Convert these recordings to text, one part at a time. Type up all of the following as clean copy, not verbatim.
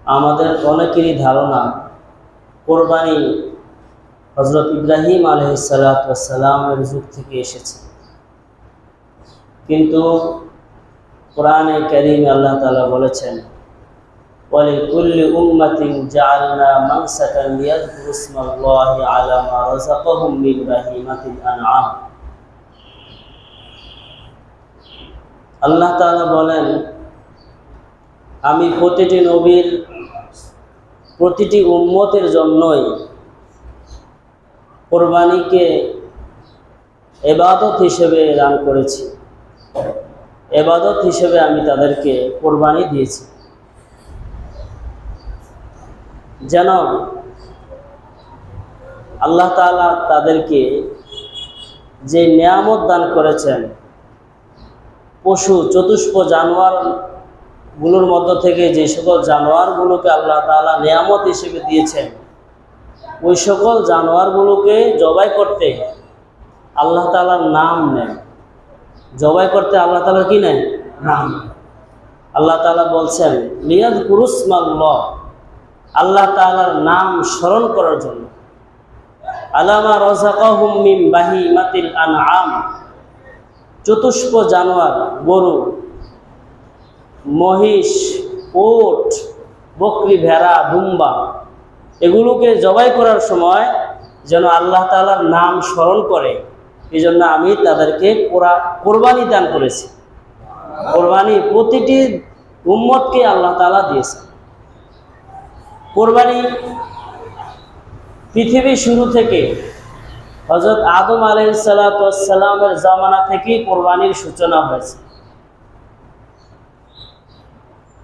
আমাদের অনেকেরই ধারণা কোরবানি হযরত ইব্রাহিম আলাইহিস সালাতু ওয়াস সালামের যুগ থেকে এসেছে, কিন্তু কোরআনে কারীমে আল্লাহ তাআলা বলেছেন ওয়ালিকুল্লি উম্মাতিন জাআলনা মানসাকান লিয়াযকুরু ইসমাল্লাহি আলা মা রাযাকাহুম মিন বাহিমাতিল আনআম। আল্লাহ তাআলা বলেন, আমি প্রতিটি নবীর প্রতিটি উম্মতের জন্যই কোরবানিকে ইবাদত হিসেবে দান করেছি, ইবাদত হিসেবে আমি তাদেরকে কোরবানি দিয়েছি, যেন আল্লাহ তাআলা তাদেরকে যে নিয়ামত দান করেছেন, পশু চতুষ্প জানোয়ারগুলোর মধ্য থেকে যে সকল জানোয়ারগুলোকে আল্লাহ তাআলা নিয়ামত হিসেবে দিয়েছেন, ওই সকল জানোয়ারগুলোকে জবাই করতে আল্লাহ তাআলার নাম নেন। জবাই করতে আল্লাহ তাআলার কি নেন? নাম। আল্লাহ তাআলা বলছেন লিয়াযকুরু ইসমাল্লাহ, আল্লাহ তাআলার নাম স্মরণ করার জন্য, আলা মা রাযাকাহুম মিন বাহিমাতিল আনআম, চতুষ্প জানোয়ার, গরু, মহিষ, উট, বকরি, ভেড়া, দুম্বা, এগুলোকে জবাই করার সময় যেন আল্লাহ তাআলার নাম স্মরণ করে, এই জন্য আমি তাদেরকে কোরবানি দান করেছি। কোরবানি প্রতিটি উম্মতকে আল্লাহ তাআলা দিয়েছেন। কোরবানি পৃথিবী শুরু থেকে হযরত আদম আলাইহিস সালাতু ওয়াস সালামের জামানা থেকেই কোরবানির সূচনা হয়েছে।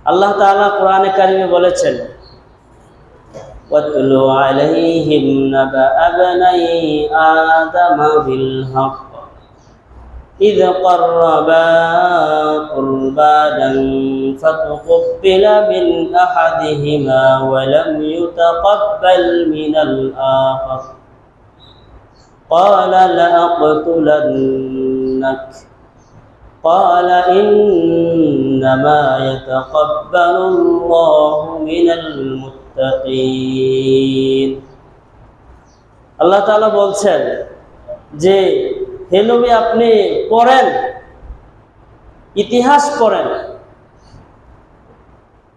আল্লাহ তাআলা কোরআনে কারিমে বলেছেন ওয়াতলু আলাইহিম নাবা বনাই আদম বিল হক إذ قربا قربانا فتقبل من أحدهما ولم يتقبل من الآخر قال لأقتلنك قال إنما يتقبل الله من المتقين। আল্লাহ তাআলা বলছেন যে হে নবী, আপনি পড়েন, ইতিহাস পড়েন,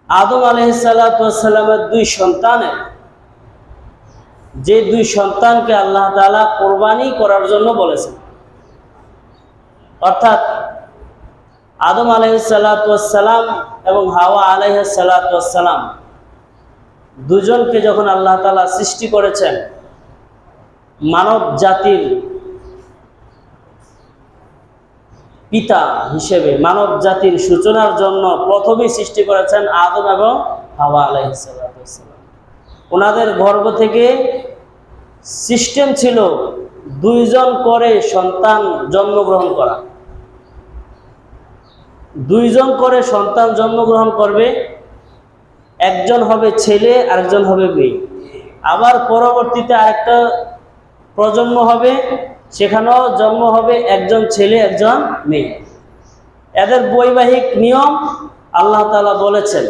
আদম আলাইহিস সালাতু ওয়াস সালামের দুই সন্তানের, যে দুই সন্তানকে আল্লাহ তাআলা কোরবানি করার জন্য বলেছেন, অর্থাৎ আদম আলাইহিস সালাতু ওয়াস সালাম এবং হাওয়া আলাইহিস সালাতু ওয়াস সালাম দুজনকে যখন আল্লাহ তাআলা সৃষ্টি করেছেন, মানব জাতির পিতা হিসেবে, মানব জাতির সূচনার জন্য প্রথমেই সৃষ্টি করেছেন আদম এবং হাওয়া আলাইহিস সালাতু ওয়াস সালাম। ওনাদের গর্ভ থেকে সিস্টেম ছিল দুইজন করে সন্তান জন্মগ্রহণ করা, দুইজন করে সন্তান জন্মগ্রহণ করবে, একজন হবে ছেলে আরেকজন হবে মেয়ে, আবার পরবর্তীতে আরেকটা প্রজন্ম হবে, সেখানেও জন্ম হবে একজন ছেলে একজন মেয়ে। এদের বৈবাহিক নিয়ম আল্লাহ তাআলা বলেছেন,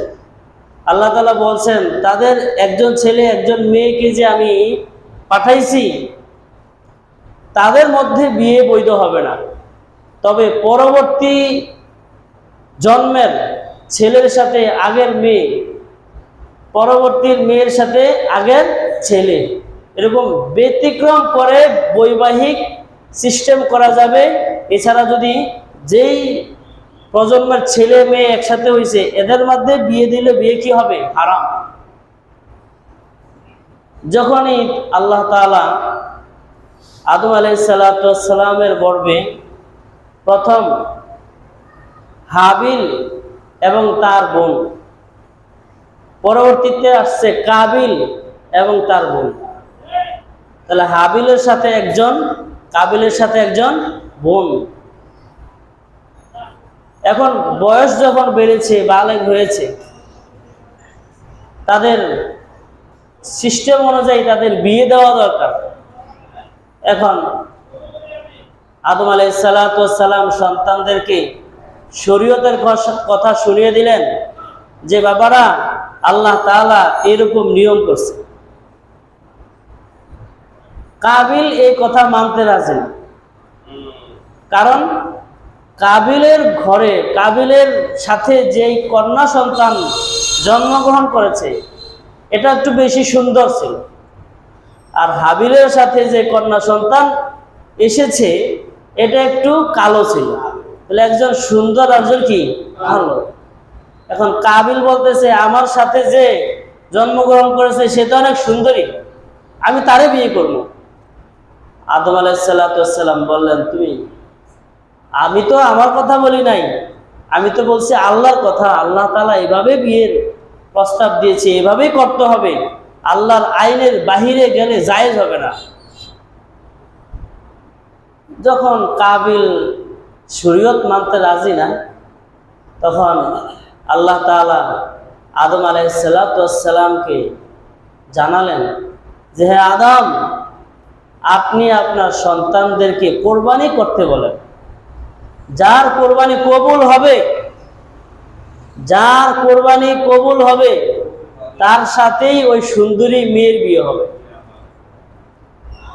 আল্লাহ তাআলা বলছেন তাদের একজন ছেলে একজন মেয়েকে যে আমি পাঠাইছি, তাদের মধ্যে বিয়ে বৈধ হবে না, তবে পরবর্তী জন্মের ছেলের সাথে আগের মেয়ে, পরবর্তী মেয়ের সাথে আগের ছেলে, এরকম ব্যতিক্রম করে বৈবাহিক সিস্টেম করা যাবে। এছাড়া যদি যেই প্রজন্মের ছেলে মেয়ে একসাথে হয়েছে, এদের মধ্যে বিয়ে দিলে বিয়ে কি হবে? হারাম। যখনই আল্লাহ তাআলা আদম আলাইহিস সালাতু ওয়াস সালামের গর্ভে প্রথম হাবিল এবং তার বোন, পরবর্তীতে আসছে কাবিল এবং তার বোন, তাহলে হাবিলের সাথে একজন, কাবিলের সাথে একজন বোন। এখন বয়স যখন বেড়েছে, বালেগ হয়েছে, তাদের সিস্টেম অনুযায়ী তাদের বিয়ে দেওয়া দরকার। এখন আদম আলাইহিস সালাতু ওয়াস সালাম সন্তানদেরকে শরীয়তের কথা শুনিয়ে দিলেন যে বাবারা, আল্লাহ তাআলা এরকম নিয়ম করছে। কাবিল এই কথা মানতে রাজি না, কারণ কাবিলের ঘরে, কাবিলের সাথে যেই কন্যা সন্তান জন্মগ্রহণ করেছে এটা একটু বেশি সুন্দর ছিল, আর হাবিলের সাথে যে কন্যা সন্তান এসেছে এটা একটু কালো ছিল। তাহলে একজন সুন্দর, একজন কি ভালো। এখন কাবিল বলতেছে আমার সাথে যে জন্মগ্রহণ করেছে সে তো অনেক সুন্দরী, আমি তারে বিয়ে করব। আদম আলাইহিস সালাম বললেন, আমি তো আমার কথা বলি নাই, আমি তো বলছি আল্লাহর কথা। আল্লাহ তাআলা এভাবে বিয়ের প্রস্তাব দিয়েছে, এভাবেই করতে হবে, আল্লাহর আইনের বাহিরে গেলে জায়েজ হবে না। যখন কাবিল শরীয়ত মানতে রাজি না, তখন আল্লাহ তাআলা আদম আলাইহিস সালামকে জানালেন যে হে আদম, আপনি আপনার সন্তানদেরকে কোরবানি করতে বলেন। যার কোরবানি কবুল হবে, যার কোরবানি কবুল হবে তার সাথেই ওই সুন্দরী মেয়ের বিয়ে হবে।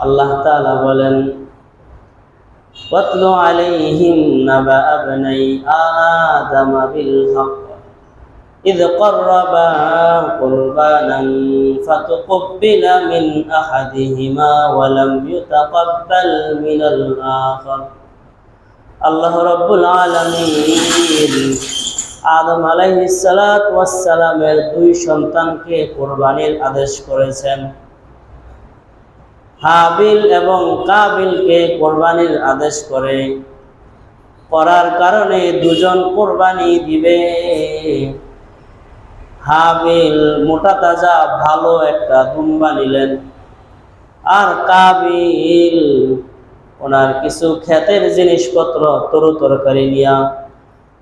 আল্লাহ তাআলা বলেন, ওয়াতলু আলাইহিম নাবা আবনাই আদম বিল হক ইয ক্বাররাবা কুরবানান ফাতুকব্বিলা মিন আহাদিহিমা ওয়া লাম ইউতাকাব্বাল মিনাল আখার। আল্লাহ রাব্বুল আলামিন আদম আলাইহিস সালামের দুই সন্তানকে কোরবানির আদেশ করেছেন। হাবিল এবং কাবিলকে কোরবানির আদেশ করার কারণে দুজন কোরবানি দিবে। হাবিল মোটা তাজা ভালো একটা দুম্বা নিলেন, আর কাবিল ওনার কিছু ক্ষেতের জিনিসপত্র তরু তরকারি নিয়া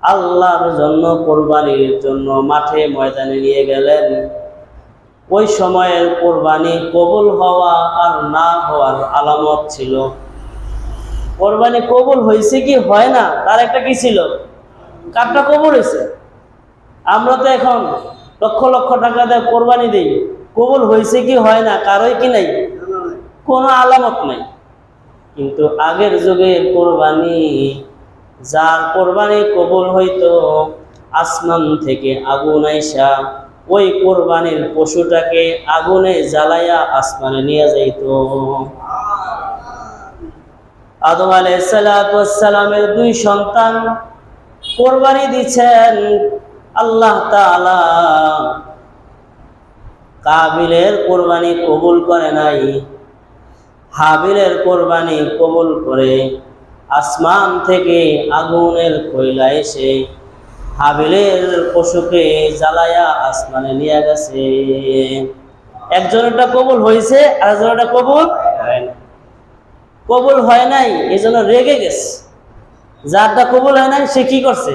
আল্লাহর জন্য কোরবানির জন্য মাঠে ময়দানে নিয়ে গেলেন। ওই সময়ের কোরবানি কবুল হওয়া আর না হওয়ার আলামত ছিল। কোরবানি কবুল হয়েছে কি হয় না তার একটা কি ছিল, কারটা কবুল হয়েছে। আমরা তো এখন লক্ষ লক্ষ টাকা দিয়ে কোরবানি দিই, কবুল হয়েছে কি হয় না কারোই কি নাই, কোনো আলামত নাই। কিন্তু আগের যুগের কোরবানি, যার কোরবানি কবুল হইতো আসমান থেকে আগুন আইসা ওই কোরবানির পশুটাকে আগুনে জ্বালাইয়া আসমানে নিয়ে যাইত। আদম আলাইহিস সালামের দুই সন্তান কোরবানি দিচ্ছেন। আল্লাহ তাআলা কাবিলের কোরবানি কবুল করে নাই, হাবিলের কোরবানি কবুল করে আসমান থেকে আগুনের কয়লা এসে হাবিলের পশুকে জ্বালায়া আসমানে নিয়ে গেছে। একজনেরটা কবুল হয়েছে আর একজনেরটা কবুল হয় না। কবুল হয় নাই এজন্য রেগে গেছে। যারটা কবুল হয় নাই সে কি করছে,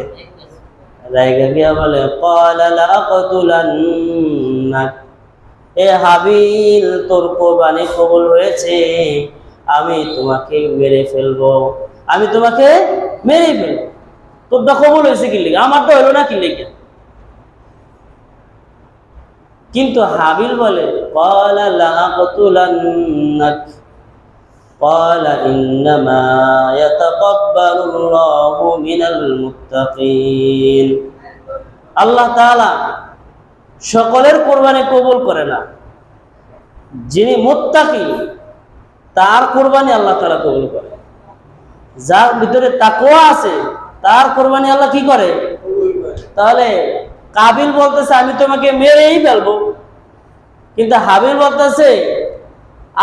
রেগে গিয়া বলে ক্বালা লা আকতুলান্নাক, এ হাবিল তোর কোরবানি কবুল হয়েছে, আমি তোমাকে মেরে ফেলবো, আমি তোমাকে মেরে ফেলবো। তোরটা কবুল হয়েছে কি লিগে, আমারটা হলো না কি লিগে। কিন্তু হাবিল বলে ক্বালা লা আকতুলান্নাক ক্বালা ইন্নামা ইয়াতাকাব্বালুল্লাহু মিনাল মুত্তাকিন। আল্লাহ তাআলা সকলের কোরবানি কবুল করে না, যিনি মুত্তাকি তার কোরবানি আল্লাহ তাআলা কবুল করে। যার ভিতরে তাকওয়া আছে তার কোরবানি আল্লাহ কি করে। তাহলে কাবিল বলতেছে আমি তোমাকে মেরেই ফেলবো, কিন্তু হাবিল বলতেছে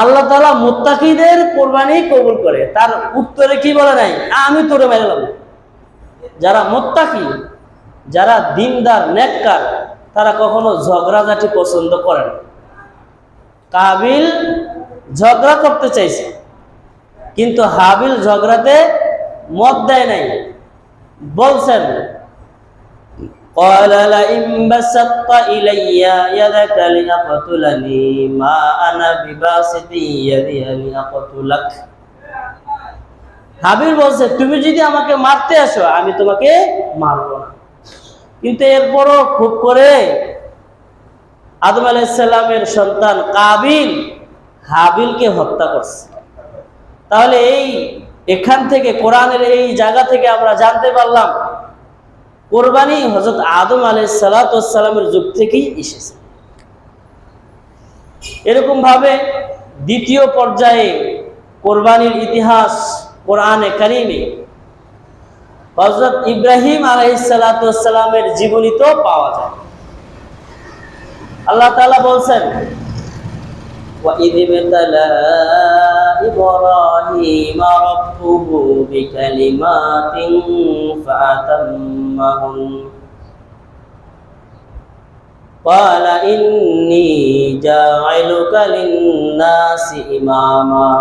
আল্লাহ তাআলা মুত্তাকিদের কোরবানি কবুল করে। তার উত্তরে কি বলে নাই, আমি তোরে মেরে ফেলবো। যারা মুত্তাকি, যারা দিনদার নেককার, তারা কখনো ঝগড়াঝাটি পছন্দ করে না। কাবিল ঝগড়া করতে চাইছে, কিন্তু হাবিল ঝগড়াতে মত দেয় নাই। বলছেন قال لئن بسطت إلي يدك لتقتلني ما أنا بباسط يدي لأقتلك। হাবিল বলছে তুমি যদি আমাকে মারতে আসো আমি তোমাকে মারবো না, কিন্তু এরপরও খুব করে আদম আলাইহিস সালামের সন্তান কাবিল হাবিলকে হত্যা করছে। তাহলে এখান থেকে, কোরআনের এই জায়গা থেকে আমরা জানতে পারলাম কোরবানি হযরত আদম আলাইহিস সালামের যুগ থেকেই এসেছে। এরকম ভাবে দ্বিতীয় পর্যায়ে কোরবানির ইতিহাস কোরআনে কারিমে হযরত ইব্রাহিম আলাইহিস সালামের জীবনীতেও পাওয়া যায়। আল্লাহ তাআলা বলছেন, وَإِذِ ابْتَلَى إِبْرَاهِيمَ رَبُّهُ بِكَلِمَاتٍ فَأَتَمَّهُنَّ قَالَ إِنِّي جَاعِلُكَ لِلنَّاسِ إِمَامًا।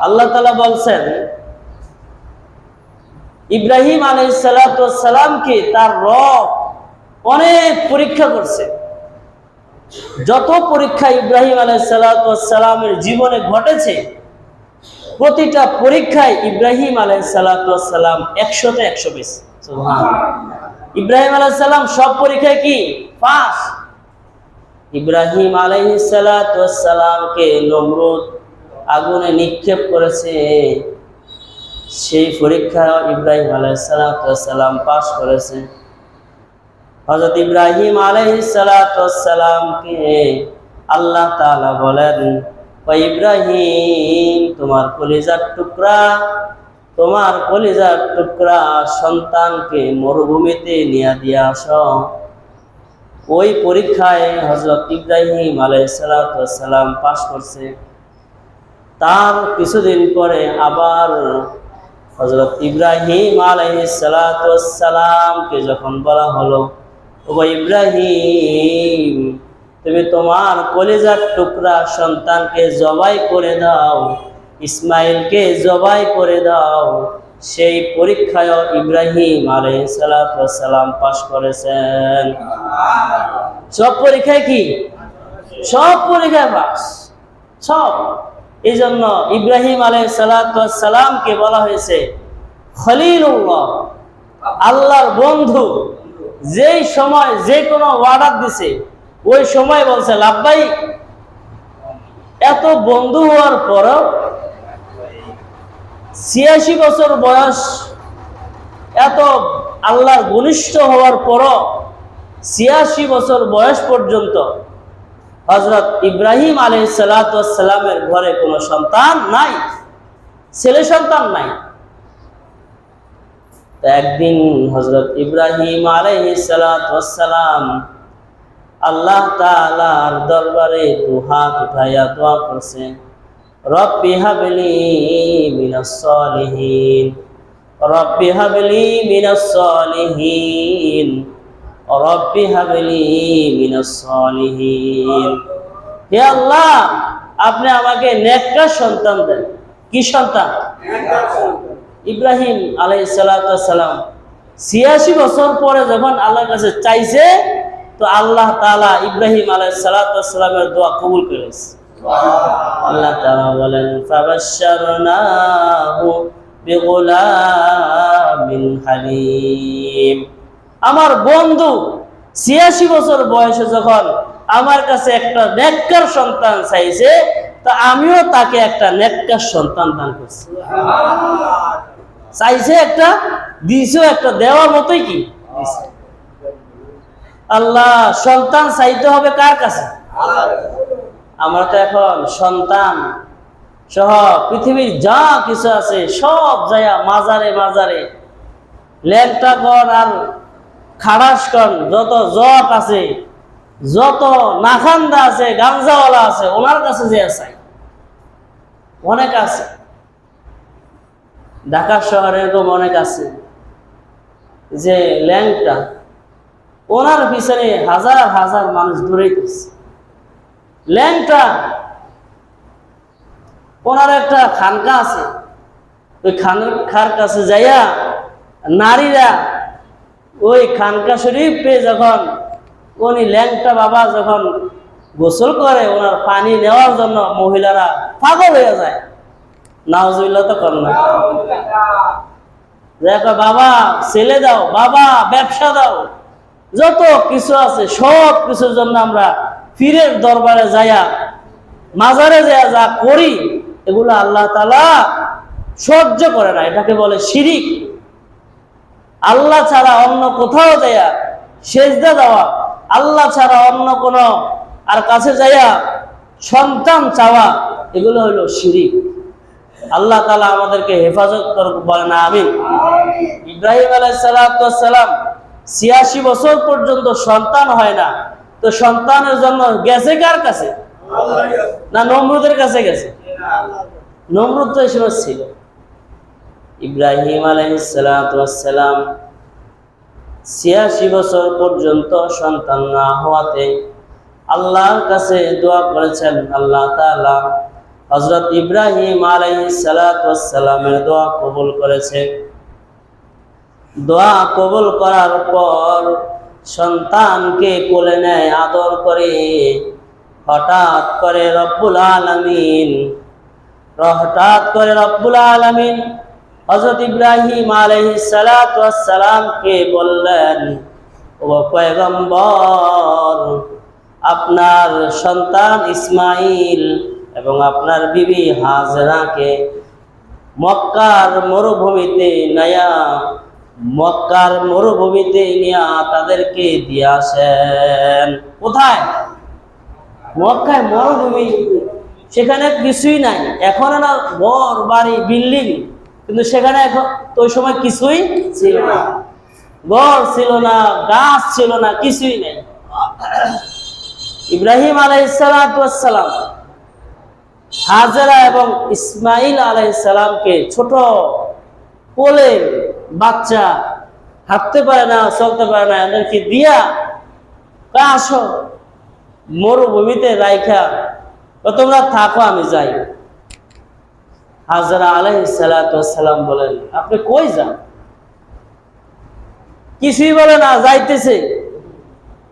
আল্লাহ তাআলা বলছেন, ইব্রাহিম আলাইহিস সালামকে তার রব অনেক পরীক্ষা করছে। যত পরীক্ষা ইব্রাহিম আলাইহিস সালামের জীবনে ঘটেছে, প্রতিটা পরীক্ষায় ইব্রাহিম আলাইহিস সালাম 100তে 100 পেয়েছে। সুবহানাল্লাহ। ইব্রাহিম আলাইহিস সালাম সব পরীক্ষায় কি পাস। ইব্রাহিম আলাইহিস সালামকে নমরুদ আগুনে নিক্ষেপ করেছে, সেই পরীক্ষা ইব্রাহিম আলাইহিস সালাম পাস করেছে। হযরত ইব্রাহিম আলাইহিস সালামকে আল্লাহ তাআলা বলেন, ও ইব্রাহিম, তোমার কলিজার টুকরা সন্তানকে মরুভূমিতে নিয়ে দিয়ে আসো। ওই পরীক্ষায় হযরত ইব্রাহিম আলাইহিস সালাম পাস করছে। তার কিছুদিন পরে আবার হযরত ইব্রাহিম আলাইহিস সালামকে যখন বলা হলো, ও ইব্রাহিম, তুমি তোমার কলিজার টুকরা সন্তানকে জবাই করে দাও, ইসমাইলকে জবাই করে দাও। সেই পরীক্ষায় ইব্রাহিম আলাইহিস সালাম পাস করেছেন। সব পরীক্ষায় কি? সব পরীক্ষায় পাস, সব। এই জন্য ইব্রাহিম আলাইহিস সালামকে বলা হয়েছে খলিলুল্লাহ, আল্লাহর বন্ধু। যেই সময় যে কোনো অর্ডার দিছে ওই সময় বলছে লাব্বাইক। এত বন্ধু হওয়ার পরও 86 বছর বয়স, এত আল্লাহর ঘনিষ্ঠ হওয়ার পরও 86 বছর বয়স পর্যন্ত হযরত ইব্রাহিম আলাইহিস সালামের ঘরে কোনো সন্তান নাই, ছেলে সন্তান নাই। একদিন হযরত ইব্রাহিম আলাইহিস সালাম আল্লাহ তাআলার দরবারে দুহাত উঠাইয়া দোয়া করছে, রব্বি হাবলি মিনাস সলিহিন, রব্বি হাবলি মিনাস সলিহিন, রব্বি হাবলি মিনাস সলিহিন। হে আল্লাহ, আপনি আমাকে নেককার সন্তান দেন। কি সন্তান? নেককার সন্তান। ইব্রাহিম আলাইহিস সালাম 86 বছর পরে যখন আল্লাহর কাছে চাইছে, তো আল্লাহ তাআলা ইব্রাহিম আলাইহিস সালামের দোয়া কবুল করেছে। আল্লাহ তাআলা বলেন, ফাবাশশারনাহু বিগুলামিন হালিম। আমার বন্ধু 86 বছর বয়সে যখন আমার কাছে একটা নেককার সন্তান চাইছে, তা আমিও তাকে একটা নেককার সন্তান দান করছি। চাইছে একটা, দিয়েছে একটা, দেওয়ার মতোই কি। আল্লাহ সন্তান চাইতে হবে কার কাছে? আমরা তো এখন সন্তান সহ পৃথিবীর যা কিছু আছে সব জায়গা মাজারে মাজারে ল্যাংটা কর আর খাড়াস কর, যত জট আছে, যত নাখান্দা আছে, গাঞ্জাওয়ালা আছে, ওনার কাছে যে চাই অনেক আছে। ঢাকা শহরে এরকম অনেক আছে যে ল্যাংটা, ওনার পিছনে হাজার হাজার মানুষ দৌড়াইতেছে। ল্যাংটা, ওনার একটা খানকা আছে, ওই খানকার কাছে যাইয়া নারীরা ওই খানকা শরীফে যখন উনি ল্যাংটা বাবা যখন গোসল করে, ওনার পানি নেওয়ার জন্য মহিলারা পাগল হয়ে যায়। নাউজুবিল্লাহ তো কর না, দেখো বাবা ছেলে দাও, বাবা ব্যবসা দাও, যত কিছু আছে সব কিছুর জন্য আমরা পীরের দরবারে যাইয়া মাজারে যাইয়া যা করি এগুলো আল্লাহ তাআলা সহ্য করে না, এটাকে বলে শিরিক। আল্লাহ ছাড়া অন্য কোথাও যাইয়া সেজদা দেওয়া, আল্লাহ ছাড়া অন্য কোন আর কাছে যাইয়া সন্তান চাওয়া, এগুলো হলো শিরিক। আল্লাহ তাআলা আমাদেরকে হেফাজত করুক, বলেন আমিন। ইব্রাহিম আলাইহিস সালাম ৮৬ বছর পর্যন্ত সন্তান হয় না, তো সন্তানের জন্য গেছে কার কাছে? না নমরুদের কাছে গেছে? নমরুদ তো এই সময় ছিল। ইব্রাহিম আলাইহিস সালাম ৮৬ বছর পর্যন্ত সন্তান না হওয়াতে আল্লাহর কাছে দোয়া করেছেন। আল্লাহ তাআলা হযরত ইব্রাহিম আলাইহিস সালামের দোয়া কবুল করেছে। দোয়া কবুল করার পর সন্তানকে কোলে নেয় আদর করে। হঠাৎ করে রব্বুল আলামিন হযরত ইব্রাহিম আলাইহিস সালামকে বললেন, ও পয়গম্বর, আপনার সন্তান ইসমাইল এবং আপনার বিবি হাজরাকে মক্কার মরুভূমিতে নিয়া তাদেরকে দিয়ে আসেন। কোথায়? মক্কায় মরুভূমি, সেখানে কিছুই নাই। এখন না ঘর বাড়ি বিল্ডিং, কিন্তু সেখানে এখন তো ওই সময় কিছুই ছিল না, ঘর ছিল না, গাছ ছিল না, কিছুই নেই। ইব্রাহিম আলাইহিস সালাম হাজেরা এবং ইসমাইল আলাইহিস সালামকে ছোট কোলে বাচ্চা, হাঁটতে পারে না, চলতে পারে না, এদেরকে দিয়া আসো মরুভূমিতে রাইখা, তোমরা থাকো, আমি যাই। হাজেরা আলাইহিস সালাম বলেন, আপনি কই যান? কিছুই বলে না, যাইতেছে।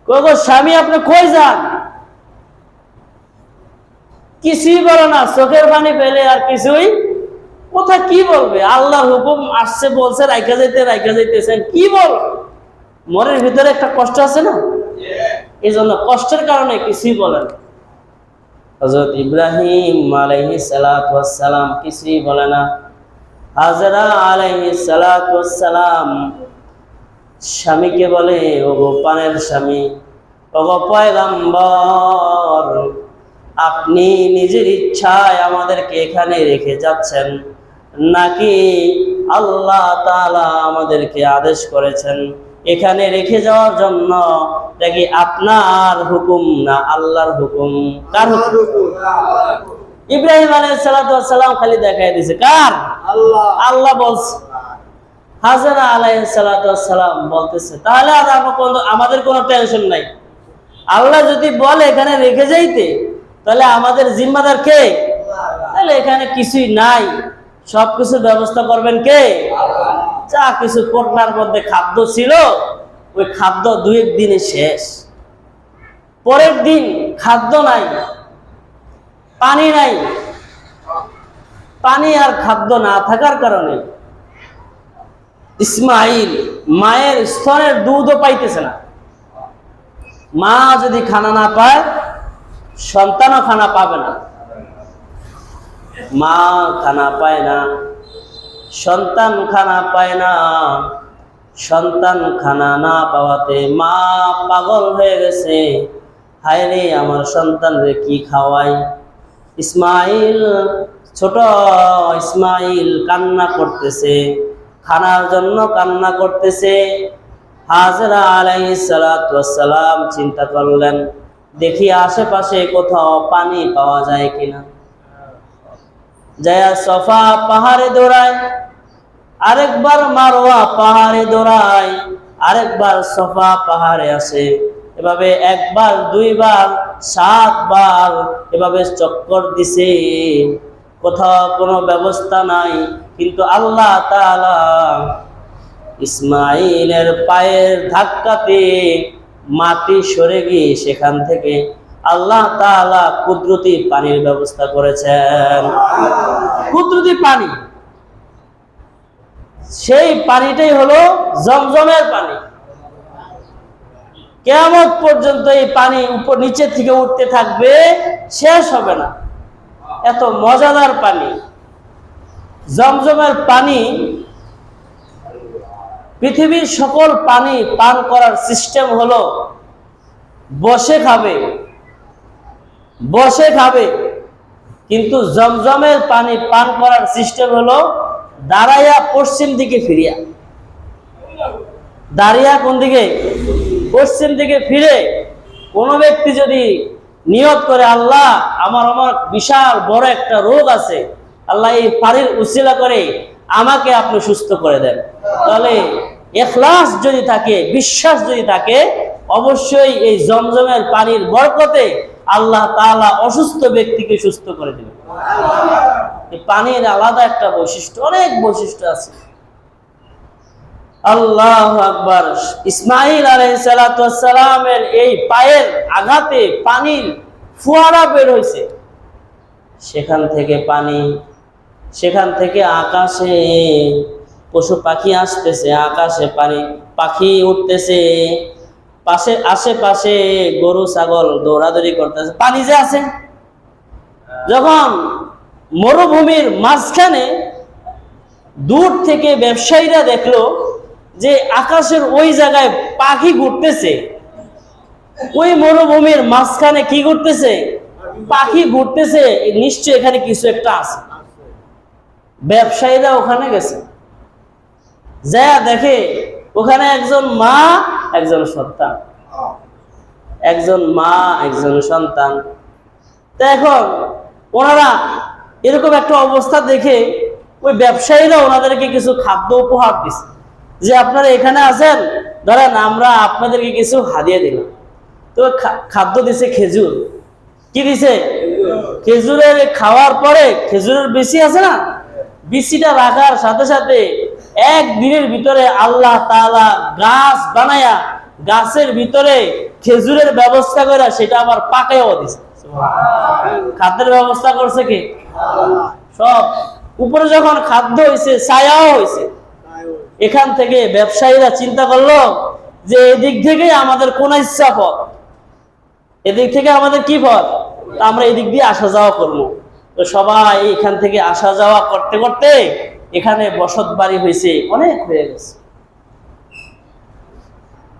গো স্বামী, আপনি কই যান? কিছুই বলে না, চোখের পানি ফেলে আর কিছুই। কোথায় কি বলবে? আল্লাহর হুকুম আসছে, বলছে রাইখা যাইতেছেন, কি বল? মনের ভিতরে একটা কষ্ট আছে না, এই জন্য কষ্টের কারণে কিছুই বলেন। হযরত ইব্রাহিম আলাইহিস সালাম কিছুই বলে না। হাজেরা আলাইহিস সালাম স্বামীকে বলে, ওগো পানের স্বামী, ওগো পয়গম্বর, আপনি নিজের ইচ্ছায় আমাদেরকে এখানে রেখে যাচ্ছেন, নাকি আল্লাহ তাআলা আমাদেরকে আদেশ করেছেন এখানে রেখে যাওয়ার জন্য? নাকি আপনার হুকুম না আল্লাহর হুকুম? কার হুকুম? ইব্রাহিম আলাইহিস সালাম খালি দেখাই দিয়েছে, কার? আল্লাহ বলছে। হাজেরা আলাইহিস সালাম বলতেছে, তাহলে আর আমাদের কোনো টেনশন নাই। আল্লাহ যদি বলে এখানে রেখে যাইতে, তাহলে আমাদের জিম্মাদার কে? তাহলে এখানে কিছুই নাই, সবকিছু ব্যবস্থা করবেন কে? যা কিছু কোটনার মধ্যে খাদ্য ছিল, ওই খাদ্য 2-1 দিনে শেষ। পরের দিন খাদ্য নাই, পানি নাই। পানি আর খাদ্য না থাকার কারণে ইসমাইল মায়ের স্তনের দুধও পাইতেছে না। মা যদি খানা না পায়, সন্তানও খানা পাবে না। মা খানা পায় না, সন্তান খানা পায় না। সন্তান খানা না পাওয়াতে মা পাগল হয়ে গেছে, হায় রে আমার সন্তান রে কি খাওয়াই। ছোট ইসমাইল কান্না করতেছে, খানার জন্য কান্না করতেছে। হাজেরা আলাইহিস সালাম চিন্তা করলেন, দেখি আশেপাশে কোথাও পানি পাওয়া যায় কিনা। যায়া সফা পাহাড়ে দৌড়ায়, আরেকবার মারওয়া পাহাড়ে দৌড়ায়, আরেকবার সফা পাহাড়ে আসে। এভাবে 1 বার 2 বার 7 বার এভাবে চক্কর দিছে, কোথাও কোনো ব্যবস্থা নাই। কিন্তু আল্লাহ তাআলা ইসমাইলের পায়ের ধাক্কাতে মাটি সরে গিয়ে সেখান থেকে আল্লাহ তাআলা কুদরতি পানির ব্যবস্থা করেছেন। কুদরতি পানি, সেই পানিটাই হলো জমজমের পানি। কিয়ামত পর্যন্ত এই পানি উপর নিচে থেকে উঠতে থাকবে, শেষ হবে না। এত মজাদার পানি। জমজমের পানি, পৃথিবীর সকল পানি পান করার সিস্টেম হলো বসে খাবে, বসে খাবে, কিন্তু জমজমের পানি পান করার সিস্টেম হলো দাঁড়াইয়া পশ্চিম দিকে ফিরিয়া। দাঁড়িয়া কোন দিকে? পশ্চিম দিকে ফিরে কোনো ব্যক্তি যদি নিয়ত করে, আল্লাহ আমার বিশাল বড় একটা রোগ আছে, আল্লাহ এই পানির উসিলা করে আমাকে আপনি সুস্থ করে দেন, তাহলে ইখলাস যদি থাকে, বিশ্বাস যদি থাকে, অবশ্যই এই জমজমের পানির বরকতে আল্লাহ তাআলা অসুস্থ ব্যক্তিকে সুস্থ করে দেবেন। এই পানির আলাদা একটা বৈশিষ্ট্য, অনেক বৈশিষ্ট্য আছে। আল্লাহু আকবার। ইসমাঈল আলাইহিস সালাতু ওয়াস সালামের এই পায়ের আঘাতে পানির ফোয়ারা বের হয়েছে, সেখান থেকে পানি, সেখান থেকে আকাশে পশু পাখি আসতেছে, আকাশে পানি, পাখি উঠতেছে, পাশে আশেপাশে গরু ছাগল দৌড়াদৌড়ি করতেছে, পানি যে আছে। যখন মরুভূমির মাঝখানে দূর থেকে ব্যবসায়ীরা দেখলো যে আকাশের ওই জায়গায় পাখি ঘুরতেছে, ওই মরুভূমির মাঝখানে কি ঘুরতেছে? পাখি ঘুরতেছে, নিশ্চয় এখানে কিছু একটা আছে। ব্যবসায়ীরা ওখানে গেছে, যা দেখে ওখানে একজন মা, একজন সন্তান, একজন মা, একজন সন্তান। তো এখন ওনারা এরকম একটা অবস্থা দেখে ওই ব্যবসায়ীরা ওনাদেরকে কিছু খাদ্য উপহার দিচ্ছে, যে আপনারা এখানে আছেন, ধরেন আমরা আপনাদেরকে কিছু হাদিয়া দিলাম। তো খাদ্য দিছে খেজুর। কি দিছে? খেজুরের খাওয়ার পরে খেজুরের বিচি আছে না, বিচিটা রাখার সাথে সাথে একদিনের ভিতরে আল্লাহ তাআলা গাছ বানায়া গাছের ভিতরে খেজুরের ব্যবস্থা করে সেটা আবার পাকাইও দিছে। খাদ্যের ব্যবস্থা করছে কে? সব। উপরে যখন খাদ্য হয়েছে, ছায়াও হয়েছে। এখান থেকে ব্যবসায়ীরা চিন্তা করলো যে এদিক থেকে আমাদের কোন ইচ্ছা পথ, এদিক থেকে আমাদের কি পথ, আমরা এদিক দিয়ে আসা যাওয়া করবো। তো সবাই এখান থেকে আসা যাওয়া করতে করতে এখানে বসত বাড়ি হয়েছে, অনেক হয়ে গেছে।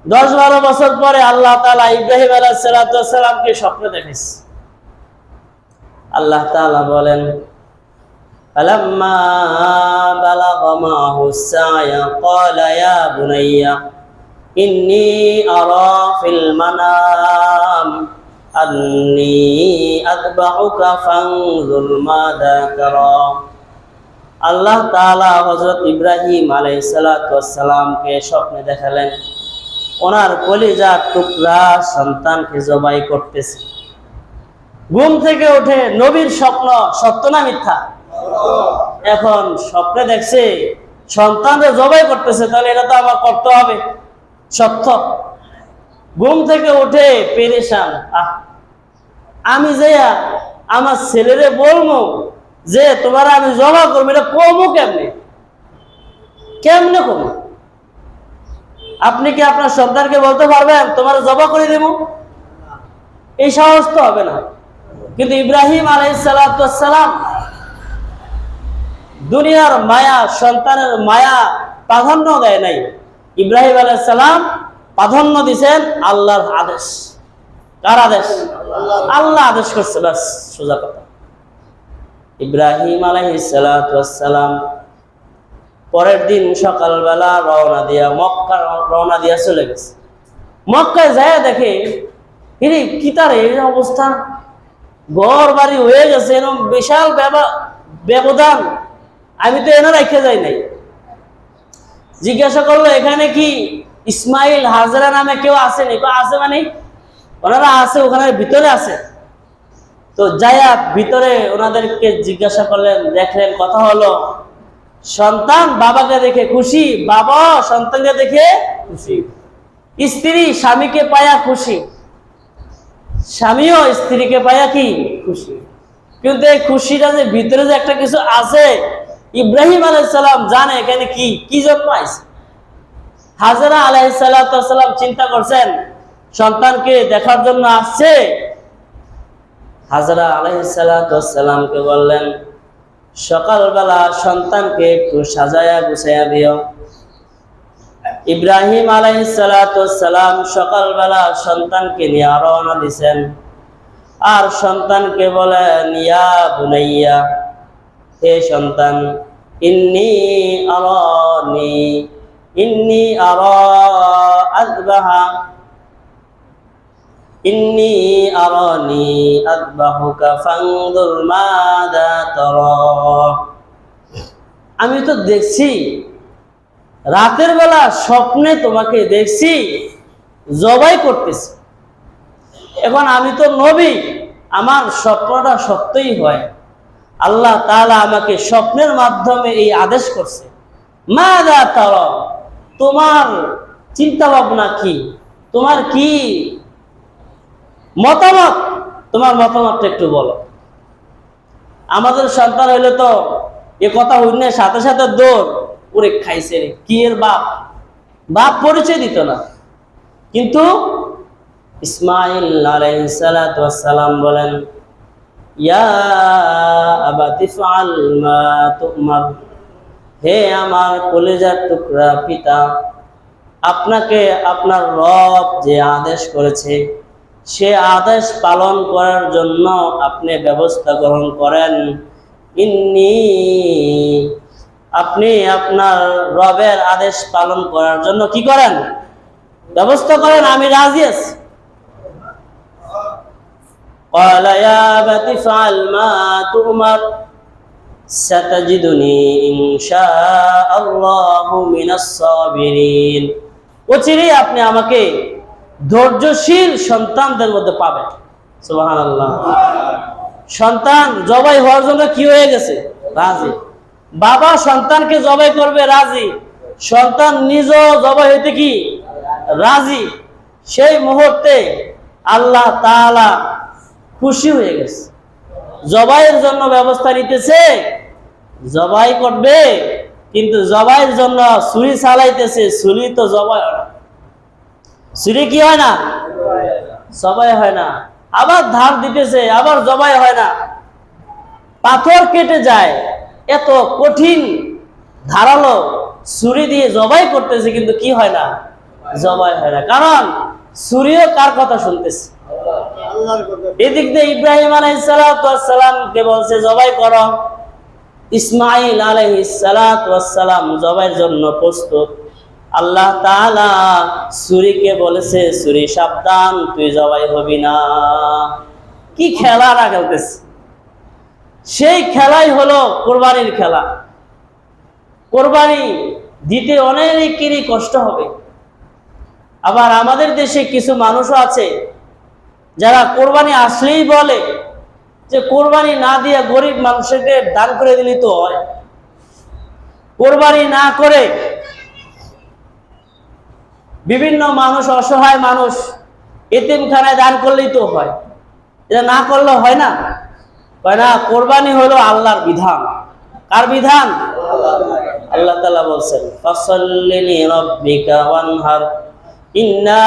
10-12 বছর পরে আল্লাহ তাআলা ইব্রাহিম আলাইহিস সালামকে স্বপ্নে দেখাইছে। আল্লাহ তাআলা বলেন, ফালাম্মা বালাগা মাহু সায়া ক্বালা ইয়া বুনাইয়া ইন্নী আরা ফিল মানাম আন্নী আযবাহুকা ফানজুর মাযা তারা। আল্লাহ তাআলা হযরত ইব্রাহিম আলাইহিস সালামকে স্বপ্নে দেখালেন ওনার কলিজার টুকরা সন্তানকে জবাই করতেছে। ঘুম থেকে উঠে নবীর স্বপ্ন সত্য না মিথ্যা? এখন স্বপ্নে দেখছে সন্তানকে জবাই করতেছে, তাহলে এটা তো আমার করতে হবে, সত্য। ঘুম থেকে উঠে পেরেশান, আমি যাইয়া আমার ছেলেরে বলবো যে তোমার আমি জবা করবো, এটা কমো কেমনে, কেমনে কমো? আপনি কি আপনার সন্তানকে বলতে পারবেন তোমার জবা করে দেব? এই সাহস তো হবে না। কিন্তু ইব্রাহিম আলাইহিস সালাম দুনিয়ার মায়া, সন্তানের মায়া প্রাধান্য দেয় নাই। ইব্রাহিম আলাইহিস সালাম প্রাধান্য দিয়েছেন আল্লাহর আদেশ। কার আদেশ? আল্লাহ আদেশ করছে, ব্যাস, সোজা কথা। ইব্রাহিম আলাইহিস সালাম পরের দিন সকালবেলা রওনা দিয়া চলে গেছে। মক্কায় যায় দেখে কি তার এই অবস্থা, ঘর বাড়ি হয়ে গেছে, এরকম বিশাল ব্যবধান, আমি তো এনে রেখে যাই নাই। জিজ্ঞাসা করলো এখানে কি ইসমাইল হাজরা নামে কেউ আসেনি? আছে মানে ওনারা আছে, ওখানে ভিতরে আছে। তো যায়া ভিতরে ওনাদেরকে জিজ্ঞাসা করলেন, দেখলেন কথা হলো, সন্তান বাবাকে দেখে খুশি, বাবা সন্তানকে দেখে খুশি, স্ত্রী স্বামীকে পায়া খুশি, স্বামীও স্ত্রীকে পায়া কি খুশি। কিন্তু এই খুশিটা যে ভিতরে যে একটা কিছু আছে, ইব্রাহিম আলাইহিস সালাম জানে এখানে কি জন্য আইছে। হাজরা আলাইহিস সালাম চিন্তা করছেন সন্তানকে দেখার জন্য আসছে। হাজরা আলাইহিস সালাতু ওয়াস সালামকে বললেন, সকালবেলা সন্তানকে একটু সাজায়া গুছাইয়া দিও। ইব্রাহিম আলাইহিস সালাতু ওয়াস সালাম সকালবেলা সন্তানকে নিয়ে রওনা দিছেন। আর সন্তানকে বলেন, ইয়া বুনাইয়া, হে সন্তান, ইন্নী আরা আযবাহুকা ফানজুর মাযা তারা। আমি তো দেখছি, রাতের বেলা স্বপ্নে তোমাকে দেখছি জবাই করতেছি। এখন আমি তো নবী, আমার স্বপ্নটা সত্যই হয়। আল্লাহ তাআলা আমাকে স্বপ্নের মাধ্যমে এই আদেশ করছে, মাযা তারা, তোমার চিন্তা ভাবনা কি, তোমার কি মতামত, তোমার মতামতটা একটু বলো। আমাদের সন্তান হইলে তো এ কথা হইলে সাথে সাথে দৌড়, ওরে খাইছে রে, কি এর বাপ পরিচয় দিত না। কিন্তু ইসমাঈল আলাইহিস সালাতু ওয়াস সালাম বলেন, ইয়া আবাতি ফাআল মা তুমার, হে আমার কলিজার টুকরা পিতা, আপনাকে আপনার রব যে আদেশ করেছে সে আদেশ পালন করার জন্য আপনি ব্যবস্থা গ্রহণ করেন। আপনি আপনার রবের আদেশ পালন করার জন্য কি করেন? ব্যবস্থা করেন, আমি রাজি আছি। قال يا أبت افعل ما تؤمر ستجدني إن شاء الله من الصابرين। অচিরেই আপনি আমাকে ধৈর্যশীল সন্তানদের মধ্যে পাবেন। সুবহানাল্লাহ। সন্তান জবাই হওয়ার জন্য কি হয়ে গেছে? রাজি। বাবা সন্তানকে জবাই করবে, রাজি। সন্তান নিজেও জবাই হইতে কি রাজি। সেই মুহূর্তে আল্লাহ তাআলা খুশি হয়ে গেছে, জবাইয়ের জন্য ব্যবস্থা নিতেছে। জবাই করবে, কিন্তু জবাইয়ের জন্য ছুরি চালাইতেছে। ছুরি তো জবাই হয় না, ছুরি কি হয় না? জবাই হয় না। আবার ধার দিতেছে, আবার জবাই হয় না। পাথর কেটে যায়, এত কঠিন ধারালো ছুরি দিয়ে জবাই করতেছে, কিন্তু কি হয় না? জবাই হয় না। কারণ ছুরিও কার কথা শুনতেছে? এদিক দিয়ে ইব্রাহিম আলাইহিস সালাতু ওয়াস সালামকে বলছে জবাই করো। ইসমাঈল আলাইহিস সালাতু ওয়াস সালাম জবাইয়ের জন্য প্রস্তুত। আল্লাহ তাআলা ছুরিকে বলেছে, ছুরি সাবধান, তুই জবাই হবি না। কি খেলা না খেলতেছে! সেই খেলাই হলো কোরবানির খেলা। কোরবানি দিতে অনেকেরই কষ্ট হবে। আবার আমাদের দেশে কিছু মানুষও আছে যারা কোরবানি আসলেই বলে যে কোরবানি না দিয়ে গরিব মানুষকে দান করে দিলেই তো হয়, কোরবানি না করে বিভিন্ন মানুষ, অসহায় মানুষ এতিমখানায় দান করলেই তো হয়, এটা না করলে হয় না। হয় না। কোরবানি হলো আল্লাহর বিধান। কার বিধান? আল্লাহ তাআলা বলছেন, ফাসাল্লি লিরাব্বিকা ওয়ানহার ইন্না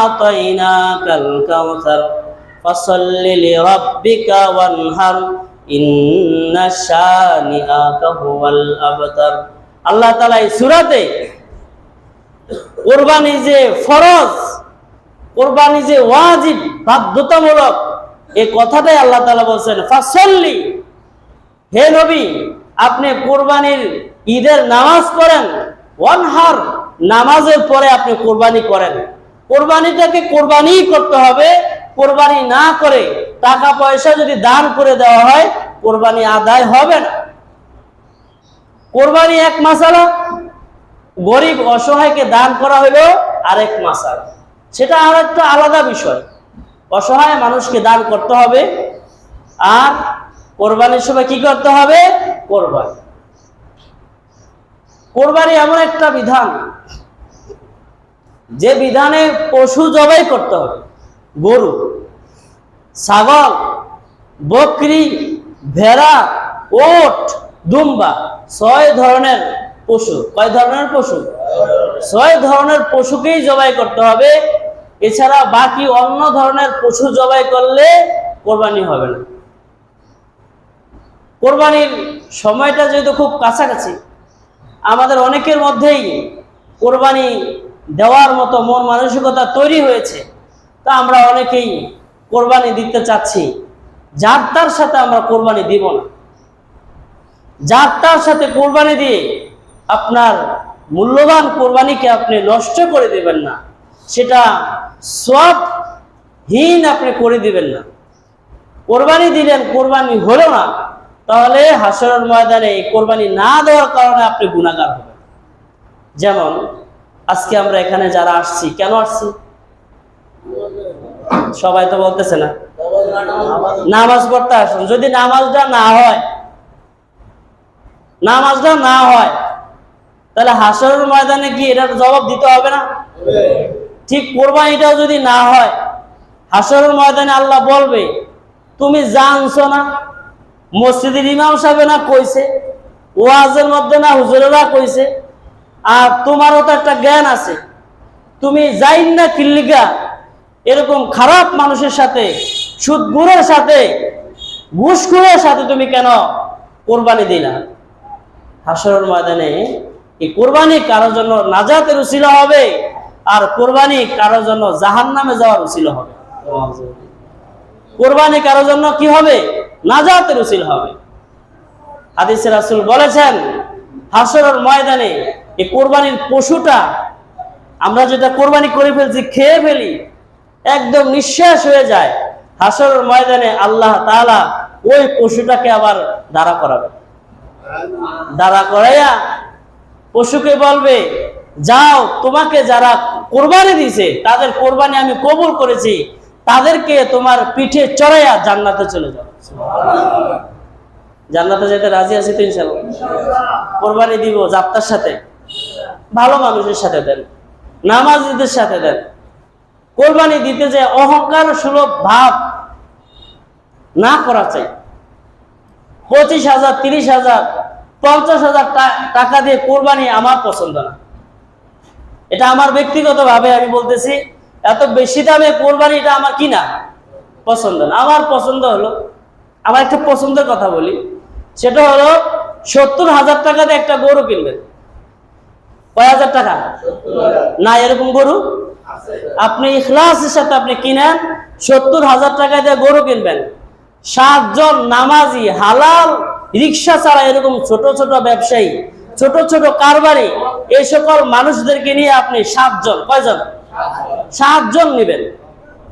আ'তাইনাকাল কাউসার ফাসাল্লি লিরাব্বিকা ওয়ানহার ইন্না শানিআকা হুয়াল আবতার। আল্লাহ তাআলা এই সূরাতে কোরবানি যে ফরজ, কোরবানি যে ওয়াজিব, বাধ্যতামূলক, এই কথাটাই আল্লাহ তাআলা বলছেন ফাসাল্লি, হে নবী আপনি কোরবানির ঈদের নামাজ পড়েন, ওয়ানহার, নামাজের পরে আপনি কোরবানি করেন। কোরবানিটাকে কোরবানি করতে হবে। কোরবানি না করে টাকা পয়সা যদি দান করে দেওয়া হয়, কোরবানি আদায় হবে না। কোরবানি এক মাসালা, গরিব অসহায়কে দান করা হলো আরেক মাসালা, সেটা আর একটা আলাদা বিষয়। অসহায় মানুষকে দান করতে হবে, আর কোরবানির সময় কি করতে হবে? কোরবানি। কোরবানি এমন একটা বিধান যে বিধানে পশু জবাই করতে হবে। গরু, ছাগল, বকরি, ভেড়া, ওট, দুম্বা, 6 ধরনের পশু। কয় ধরনের পশু? 6 ধরনের পশুকেই জবাই করতে হবে। এছাড়া বাকি অন্য ধরনের পশু জবাই করলে কোরবানি হবে না। কোরবানির সময়টা যেহেতু খুব কাছাকাছি, আমাদের অনেকের মধ্যেই কোরবানি দেওয়ার মতো মন মানসিকতা তৈরি হয়েছে, তা আমরা অনেকেই কোরবানি দিতে চাচ্ছি। যার তার সাথে আমরা কোরবানি দিব না। যার তার সাথে কোরবানি দিয়ে আপনার মূল্যবান কোরবানিকে আপনি নষ্ট করে দিবেন না, সেটা সওয়াবহীন আপনি করে দিবেন না। কোরবানি দিলেন, কোরবানি হলো না, তাহলে হাসরের ময়দানে এই কোরবানি না দেওয়ার কারণে আপনি গুনাহগার হবেন। যেমন আজকে আমরা এখানে যারা আসছি, কেন আসছি? সবাই তো বলতেছে না, নামাজ পড়তে আসুন। যদি নামাজটা না হয় তাহলে হাসরের ময়দানে কি এটার জবাব দিতে হবে না? ঠিক কোরবানিটাও যদি না হয়, হাসরের ময়দানে আল্লাহ বলবে, তুমি জানছো না? মসজিদের ইমাম সাহেব না কইছে, ওয়াজের মধ্যে না হুজুরেরা কইছে, আর তোমারও তো একটা জ্ঞান আছে, তুমি যাইন না কিল্লিগা এরকম খারাপ মানুষের সাথে, সুদগুরের সাথে, ঘুষখোরের সাথে তুমি কেন কোরবানি দিলা? হাসরের ময়দানে এই কোরবানি কারোর জন্য নাজাতের উসিলা হবে, আর কোরবানি কারোর জন্য জাহান্নামে যাওয়ার উসিলা হবে। কোরবানি কারোর জন্য কি হবে? নাজাতের উসিলা হবে। হাদিসে রাসূল বলেছেন, হাসরের ময়দানে এই কোরবানির পশুটা আমরা যেটা কোরবানি করে ফেলছি, খেয়ে ফেলি, একদম নিঃশেষ হয়ে যায়, হাসরের ময়দানে আল্লাহ তাআলা ওই পশুটাকে আবার দাঁড়া করাবেন। দাঁড়া করাইয়া পশুকে বলবে, যাও, তোমাকে যারা কোরবানি দিয়েছে তাদের কোরবানি আমি কবুল করেছি, তাদেরকে তোমার পিঠে চড়াইয়া জান্নাতে চলে যাও। জান্নাতে যেতে রাজি আছি তো ইনশাআল্লাহ। কোরবানি দিব যাত্রার সাথে, ভালো মানুষের সাথে দেন, নামাজীদের সাথে দেন। কোরবানি দিতে যে অহংকার সুলভ ভাব না করা চাই। 25,000, 30,000, 50,000 টাকা দিয়ে কোরবানি আমার পছন্দ না। এটা আমার ব্যক্তিগতভাবে আমি বলতেছি, এত বেশি দামে কোরবানি এটা আমার কি না, পছন্দ না। আমার পছন্দ হলো, আমার একটা পছন্দের কথা বলি, সেটা হলো 70,000 টাকা দিয়ে একটা গরু কিনবেন। কয় হাজার টাকা? না, এরকম গরু আপনি ইখলাসের সাথে আপনি কিনেন, 70,000 টাকা দিয়ে গরু কিনবেন। 7 জন নামাজি হালাল রিক্সা ছাড়া এরকম ছোট ছোট ব্যবসায়ী, ছোট ছোট কারবারি, এই সকল মানুষদেরকে নিয়ে আপনি 7 জন, কয়জন? 7 জন নিবেন।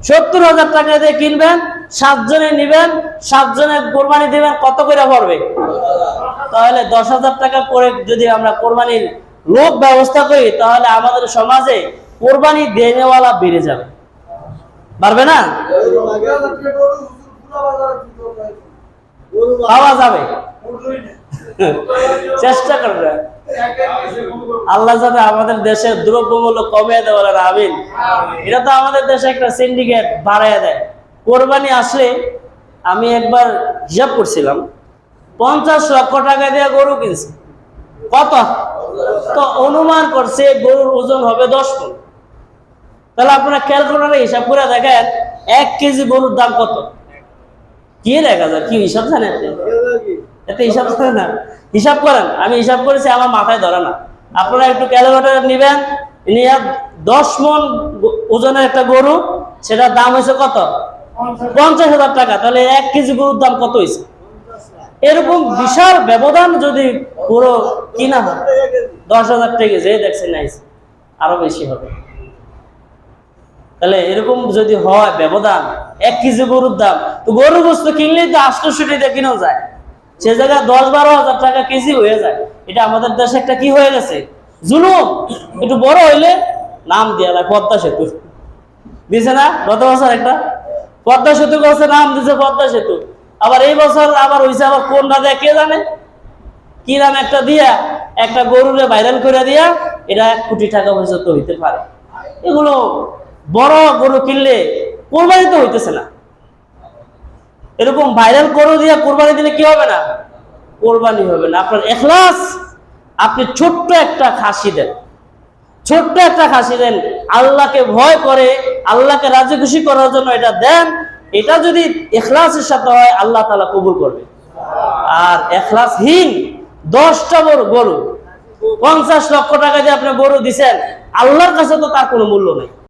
70,000 টাকা দিয়ে কিনবেন, 7 জনে নিবেন, 7 জনের কোরবানি দিবেন, কত করে পড়বে? তাহলে 10,000 টাকা করে যদি আমরা কোরবানির লোক ব্যবস্থা করি, তাহলে আমাদের সমাজে কোরবানি দেনেওয়ালা বেড়ে যাবে, পারবে না? পাওয়া যাবে, চেষ্টা করবে আল্লাহ যাতে আমাদের দেশের দ্রব্যমূল্য কমিয়ে দেয়, বলেন আমিন। এটা তো আমাদের দেশে একটা সিন্ডিকেট বাড়াইয়া দেয়। কোরবানি আসলে আমি একবার হিসাব করছিলাম, 50 লক্ষ টাকা দিয়ে গরু কিনছে। কত? তো অনুমান করছে গরুর ওজন হবে 10 মণ। তাহলে আপনারা ক্যালকুলেটরে হিসাব করে দেখেন 1 কেজি গরুর দাম কত? কি 1,000? কি হিসাব জানেন? এতে হিসাব জানেন না? হিসাব করেন, আমি হিসাব করেছি, আমার মাথায় ধরে না। আপনারা একটু ক্যালকুলেটর নিবেন, নিয়ে 10 মণ ওজনের একটা গরু, সেটার দাম হয়েছে কত? 50,000 টাকা। তাহলে 1 কেজি গরুর দাম কত হয়েছে? এরকম বিশাল ব্যবধান যদি পুরো কিনা হয় 10,000 টাকা, যে দেখছেন আরো বেশি হবে। তাহলে এরকম যদি হয় ব্যবধান 1 কেজি গরুর দাম, তো গরু বস্তু কিনলেই তো 800 টাকা কিনেও যায়, সে জায়গায় 10-12 হাজার টাকা কেজি হয়ে যায়। এটা আমাদের দেশে একটা কি হয়ে গেছে, জুলুম। একটু বড় হইলে নাম দিয়ে দেয় পদ্মা সেতু, দিছে না? গত বছর একটা পদ্মা সেতু করছে, নাম দিছে পদ্মা সেতু। আবার এই বছর আবার হয়েছে আবার কোন রাজা কে জানে, কি নাম একটা দিয়া একটা গরুরে ভাইরাল করে দিয়া, এটা 1 কোটি টাকা পর্যন্ত হইতে পারে। এগুলো বড় গরু কিনলে কোরবানি তো হইতেছে না। এরকম ভাইরাল গরু দিয়া কোরবানি দিলে কি হবে না? কোরবানি হবে না। আপনার ইখলাস, আপনি ছোট্ট একটা খাসি দেন, ছোট্ট একটা খাসি দেন, আল্লাহকে ভয় করে, আল্লাহকে রাজি খুশি করার জন্য এটা দেন। এটা যদি ইখলাসের সাথে হয়, আল্লাহ তাআলা কবুল করবে। আর ইখলাসহীন 10টা গরু 50 লক্ষ টাকা দিয়ে আপনি গরু দিছেন, আল্লাহর কাছে তো তার কোনো মূল্য নেই।